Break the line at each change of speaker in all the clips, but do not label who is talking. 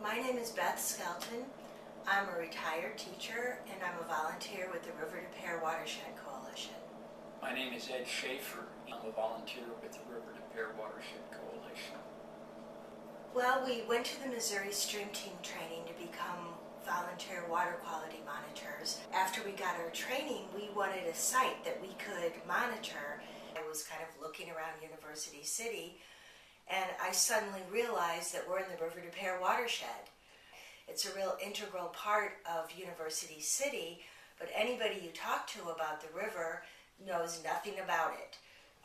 My name is Beth Skelton. I'm a retired teacher and I'm a volunteer with the River to Pear Watershed Coalition.
My name is Ed Schaefer. I'm a volunteer with the River to Pear Watershed Coalition.
Well, we went to the Missouri Stream Team training to become volunteer water quality monitors. After we got our training, we wanted a site that we could monitor. I was kind of looking around University City and I suddenly realized that we're in the River to Pear watershed. It's a real integral part of University City, but anybody you talk to about the river knows nothing about it.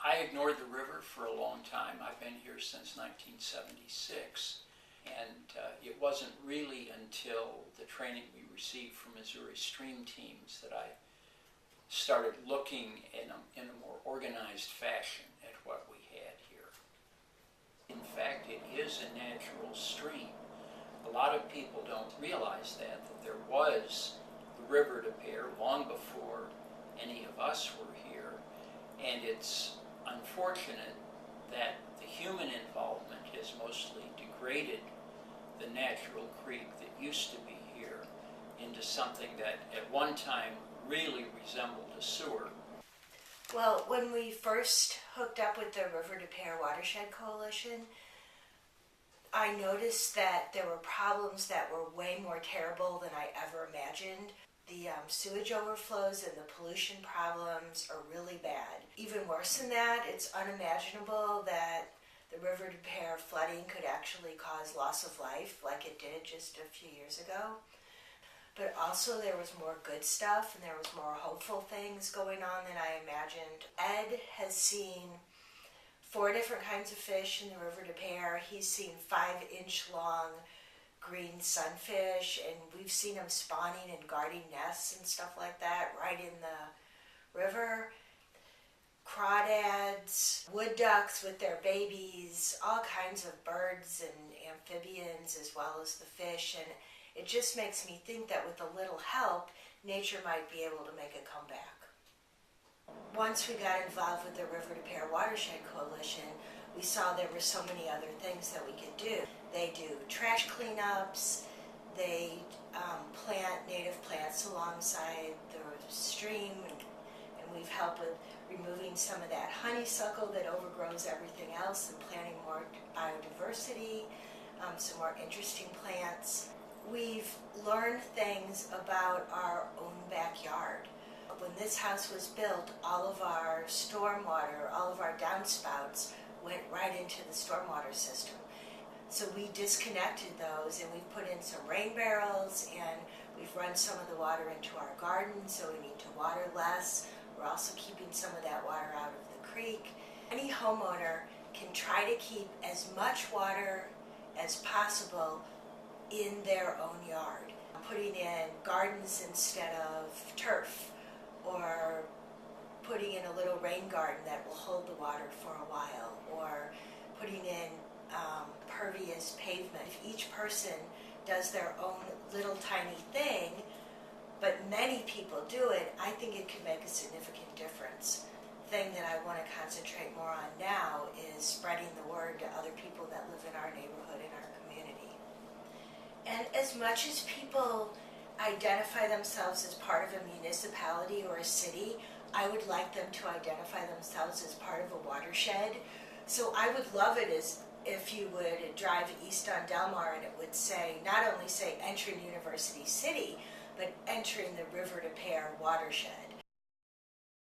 I ignored the river for a long time. I've been here since 1976, and it wasn't really until the training we received from Missouri Stream Teams that I started looking in a more organized fashion at what we had here. In fact, it is a natural stream. A lot of people don't realize that there was the River to Pear long before any of us were here, and it's unfortunate that the human involvement has mostly degraded the natural creek that used to be here into something that at one time really resembled a sewer.
Well, when we first hooked up with the River to Pear Watershed Coalition, I noticed that there were problems that were way more terrible than I ever imagined. The sewage overflows and the pollution problems are really bad. Even worse than that, it's unimaginable that the River to Pear flooding could actually cause loss of life like it did just a few years ago. But also there was more good stuff and there was more hopeful things going on than I imagined. Ed has seen 4 different kinds of fish in the River to Pear. He's seen 5-inch long green sunfish, and we've seen them spawning and guarding nests and stuff like that right in the river. Crawdads, wood ducks with their babies, all kinds of birds and amphibians as well as the fish, and it just makes me think that with a little help, nature might be able to make a comeback. Once we got involved with the River to Pear Watershed Coalition, we saw there were so many other things that we could do. They do trash cleanups, they plant native plants alongside the stream, and we've helped with removing some of that honeysuckle that overgrows everything else and planting more biodiversity, some more interesting plants. We've learned things about our own backyard. When this house was built, all of our stormwater, all of our downspouts went right into the stormwater system. So we disconnected those and we've put in some rain barrels and we've run some of the water into our garden, so we need to water less. We're also keeping some of that water out of the creek. Any homeowner can try to keep as much water as possible in their own yard. Putting in gardens instead of turf, or putting in a little rain garden that will hold the water for a while, or putting in pervious pavement. If each person does their own little tiny thing, but many people do it, I think it could make a significant difference. The thing that I want to concentrate more on now is spreading the word to other people that live in our neighborhood, in our community. And as much as people identify themselves as part of a municipality or a city, I would like them to identify themselves as part of a watershed. So I would love it as if you would drive east on Delmar and it would say, not only say entering University City, but entering the River to Pear watershed.